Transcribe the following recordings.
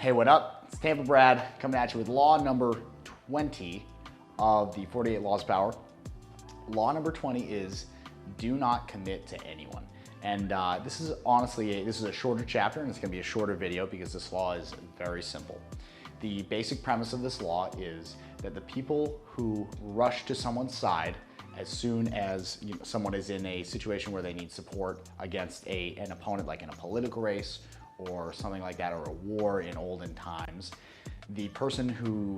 Hey, what up? It's Tampa Brad coming at you with law number 20 of the 48 Laws of Power. Law number 20 is do not commit to anyone. And this is honestly, this is a shorter chapter and it's gonna be a shorter video because this law is very simple. The basic premise of this law is that the people who rush to someone's side as soon as someone is in a situation where they need support against an opponent, like in a political race or something like that, or a war in olden times, the person who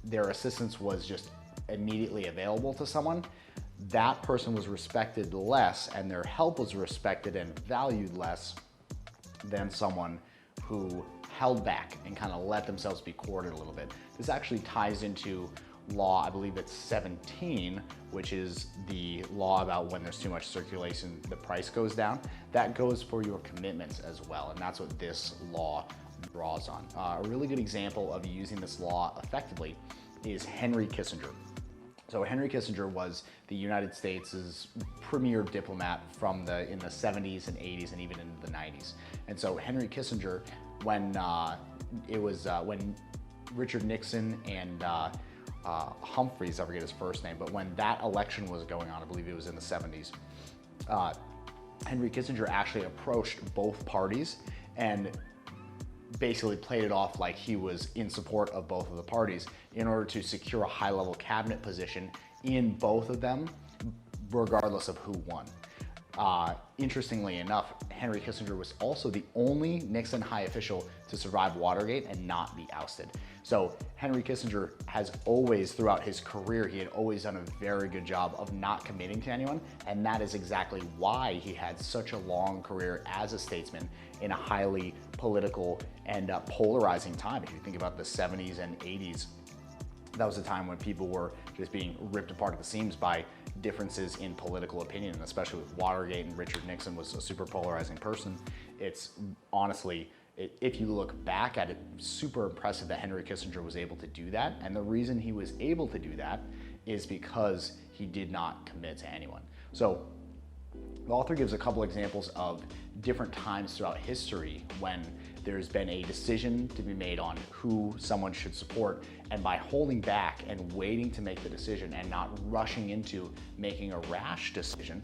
their assistance was just immediately available to someone, that person was respected less and their help was respected and valued less than someone who held back and kind of let themselves be courted a little bit. This actually ties into law, I believe it's 17, which is the law about when there's too much circulation, the price goes down. That goes for your commitments as well, and that's what this law draws on. A really good example of using this law effectively is Henry Kissinger. So Henry Kissinger was the United States' premier diplomat in the 70s and 80s and even into the 90s. And so Henry Kissinger, when Richard Nixon and Humphreys, I forget his first name, but when that election was going on, I believe it was in the 70s, Henry Kissinger actually approached both parties and basically played it off like he was in support of both of the parties in order to secure a high-level cabinet position in both of them, regardless of who won. Interestingly enough, Henry Kissinger was also the only Nixon high official to survive Watergate and not be ousted. So Henry Kissinger has always, throughout his career, he had always done a very good job of not committing to anyone, and that is exactly why he had such a long career as a statesman in a highly political and polarizing time. If you think about the 70s and 80s, that was a time when people were just being ripped apart at the seams by differences in political opinion, especially with Watergate, and Richard Nixon was a super polarizing person. It's honestly, if you look back at it, super impressive that Henry Kissinger was able to do that. And the reason he was able to do that is because he did not commit to anyone. So the author gives a couple examples of different times throughout history when there's been a decision to be made on who someone should support, and by holding back and waiting to make the decision and not rushing into making a rash decision,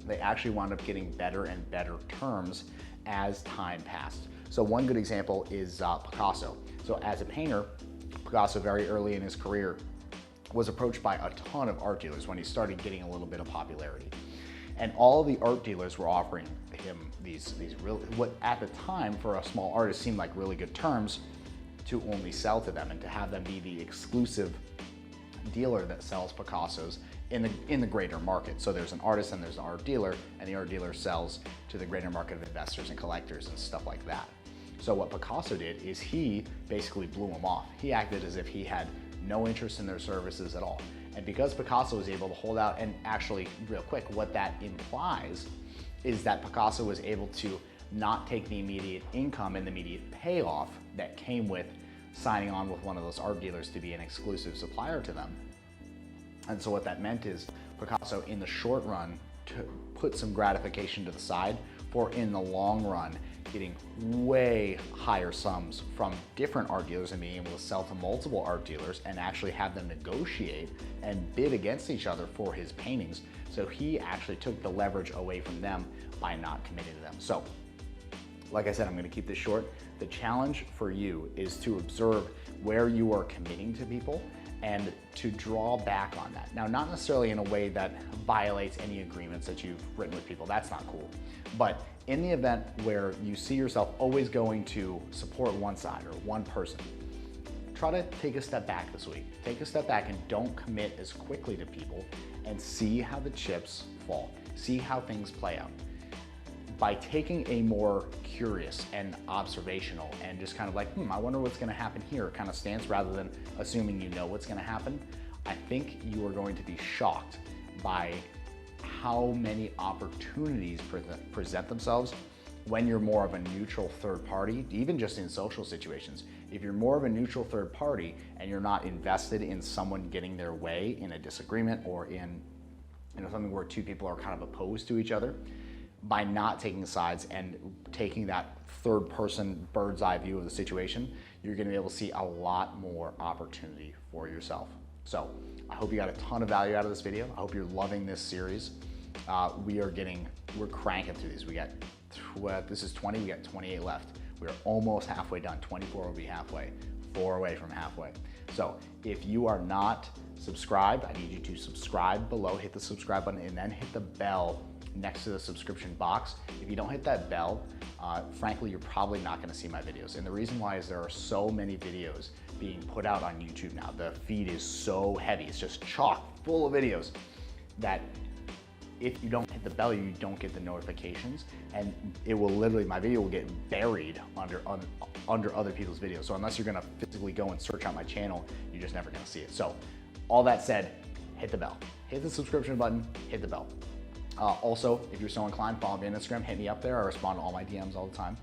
they actually wound up getting better and better terms as time passed. So one good example is Picasso. So as a painter, Picasso very early in his career was approached by a ton of art dealers when he started getting a little bit of popularity. And all the art dealers were offering him these what at the time for a small artist seemed like really good terms to only sell to them and to have them be the exclusive dealer that sells Picassos in the greater market. So there's an artist and there's an art dealer, and the art dealer sells to the greater market of investors and collectors and stuff like that. So what Picasso did is he basically blew them off. He acted as if he had no interest in their services at all. And because Picasso was able to hold out, and actually real quick, what that implies is that Picasso was able to not take the immediate income and the immediate payoff that came with signing on with one of those art dealers to be an exclusive supplier to them. And so what that meant is Picasso in the short run put some gratification to the side for in the long run getting way higher sums from different art dealers and being able to sell to multiple art dealers and actually have them negotiate and bid against each other for his paintings. So he actually took the leverage away from them by not committing to them. So like I said, I'm going to keep this short. The challenge for you is to observe where you are committing to people and to draw back on that. Now, not necessarily in a way that violates any agreements that you've written with people. That's not cool. But in the event where you see yourself always going to support one side or one person, try to take a step back this week. Take a step back and don't commit as quickly to people and see how the chips fall. See how things play out. By taking a more curious and observational and just kind of like, I wonder what's gonna happen here kind of stance, rather than assuming you know what's gonna happen, I think you are going to be shocked by how many opportunities present themselves when you're more of a neutral third party, even just in social situations. If you're more of a neutral third party and you're not invested in someone getting their way in a disagreement or in something where two people are kind of opposed to each other, by not taking sides and taking that third person bird's eye view of the situation, you're gonna be able to see a lot more opportunity for yourself. So I hope you got a ton of value out of this video. I hope you're loving this series. We're cranking through these. This is 20, we got 28 left. We're almost halfway done. 24 will be halfway, 4 away from halfway. So if you are not subscribed, I need you to subscribe below, hit the subscribe button, and then hit the bell next to the subscription box. If you don't hit that bell, frankly, you're probably not gonna see my videos. And the reason why is there are so many videos being put out on YouTube now. The feed is so heavy, it's just chock full of videos that if you don't hit the bell, you don't get the notifications, and it will literally, my video will get buried under other people's videos. So unless you're gonna physically go and search out my channel, you're just never gonna see it. So all that said, hit the bell, hit the subscription button, hit the bell. Also, if you're so inclined, follow me on Instagram, hit me up there. I respond to all my DMs all the time.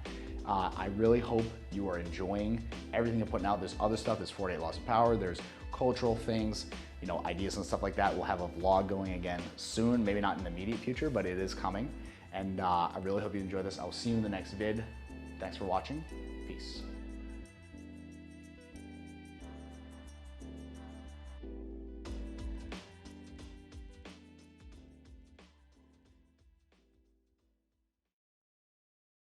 I really hope you are enjoying everything I'm putting out. There's other stuff, there's 48 Laws of Power, there's cultural things, ideas and stuff like that. We'll have a vlog going again soon, maybe not in the immediate future, but it is coming. And I really hope you enjoy this. I will see you in the next vid. Thanks for watching. Peace.